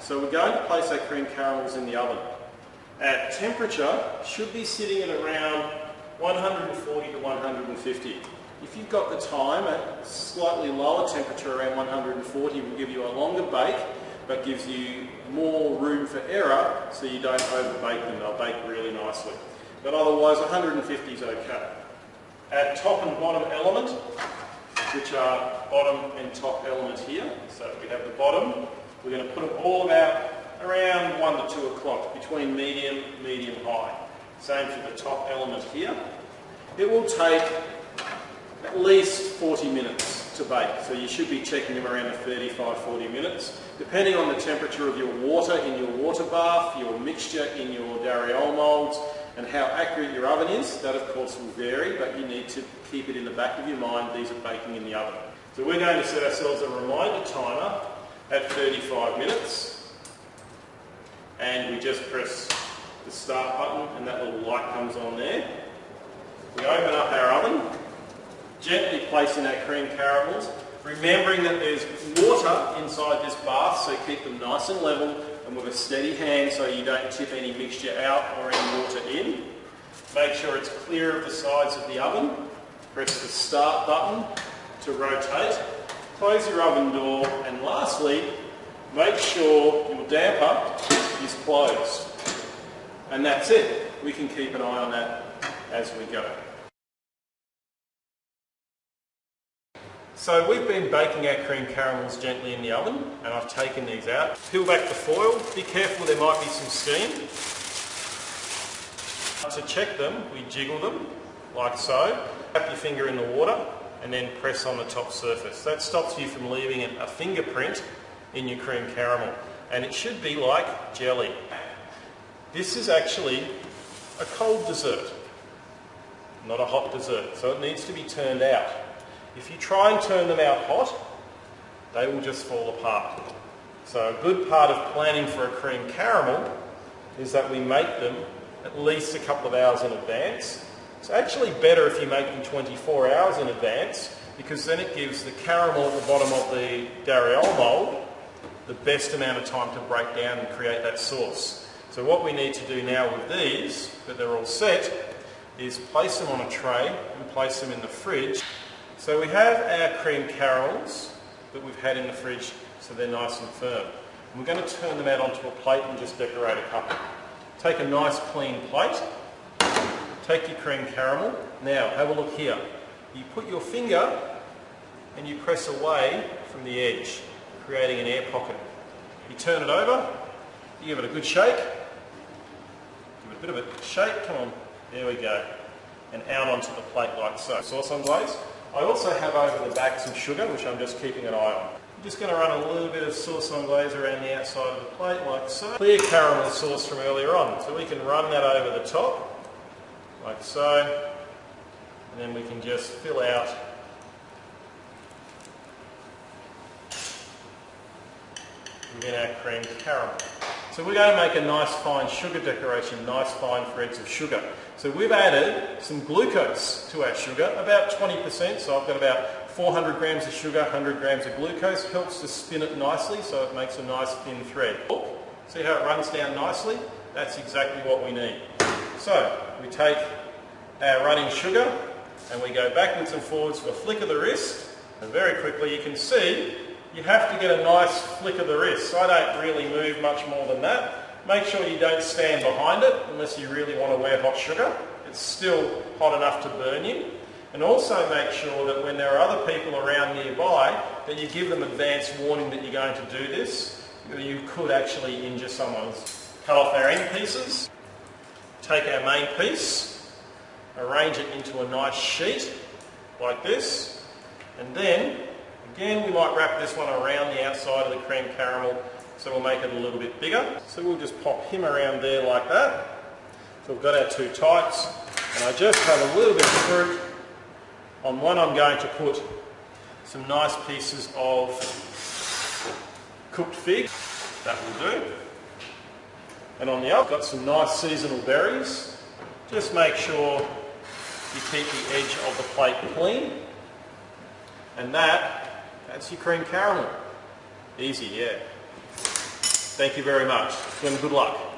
So we're going to place our cream caramels in the oven. At temperature, should be sitting at around 140 to 150. If you've got the time, at slightly lower temperature around 140 will give you a longer bake, but gives you more room for error so you don't over-bake them. They'll bake really nicely. But otherwise 150 is okay. Add top and bottom element, which are bottom and top element here. So we have the bottom. We're going to put them all about around 1 to 2 o'clock, between medium, high. Same for the top element here. It will take at least 40 minutes to bake, so you should be checking them around the 35-40 minutes. Depending on the temperature of your water in your water bath, your mixture in your dariole moulds, and how accurate your oven is, that of course will vary, but you need to keep it in the back of your mind, these are baking in the oven. So we're going to set ourselves a reminder timer at 35 minutes, and we just press the start button and that little light comes on there. We open up our oven, gently placing our cream caramels, remembering that there's water inside this bath, so keep them nice and level and with a steady hand so you don't tip any mixture out or any water in. Make sure it's clear of the sides of the oven. Press the start button to rotate. Close your oven door, and lastly, make sure your damper is closed. And that's it. We can keep an eye on that as we go. So we've been baking our cream caramels gently in the oven, and I've taken these out. Peel back the foil. Be careful, there might be some steam. To check them, we jiggle them like so. Tap your finger in the water and then press on the top surface. That stops you from leaving a fingerprint in your cream caramel, and it should be like jelly. This is actually a cold dessert, not a hot dessert, so it needs to be turned out. If you try and turn them out hot, they will just fall apart. So a good part of planning for a cream caramel is that we make them at least a couple of hours in advance. It's actually better if you make them 24 hours in advance, because then it gives the caramel at the bottom of the dariole mould the best amount of time to break down and create that sauce. So what we need to do now with these, that they're all set, is place them on a tray and place them in the fridge. So we have our cream caramels that we've had in the fridge, so they're nice and firm. And we're going to turn them out onto a plate and just decorate a couple. Take a nice clean plate, take your cream caramel. Now have a look here. You put your finger and you press away from the edge, creating an air pocket. You turn it over, you give it a good shake, give it a bit of a shake, come on, there we go, and out onto the plate like so. Sauce on glaze. I also have over the back some sugar, which I'm just keeping an eye on. I'm just going to run a little bit of sauce on glaze around the outside of the plate like so. Clear caramel sauce from earlier on, so we can run that over the top like so, and then we can just fill out within our cream caramel. So we're going to make a nice fine sugar decoration, nice fine threads of sugar. So we've added some glucose to our sugar, about 20%, so I've got about 400 grams of sugar, 100 grams of glucose. Helps to spin it nicely so it makes a nice thin thread. See how it runs down nicely? That's exactly what we need. So we take our running sugar and we go backwards and forwards with a flick of the wrist, and very quickly you can see you have to get a nice flick of the wrist. So I don't really move much more than that. Make sure you don't stand behind it unless you really want to wear hot sugar. It's still hot enough to burn you. And also make sure that when there are other people around nearby, that you give them advance warning that you're going to do this. You could actually injure someone. Cut off our end pieces. Take our main piece, arrange it into a nice sheet like this, and then again we might wrap this one around the outside of the cream caramel, so we'll make it a little bit bigger. So we'll just pop him around there like that. So we've got our two types, and I just have a little bit of fruit. On one I'm going to put some nice pieces of cooked fig, that will do. And on the other, I've got some nice seasonal berries. Just make sure you keep the edge of the plate clean. And that's your cream caramel. Easy, yeah. Thank you very much. And good luck.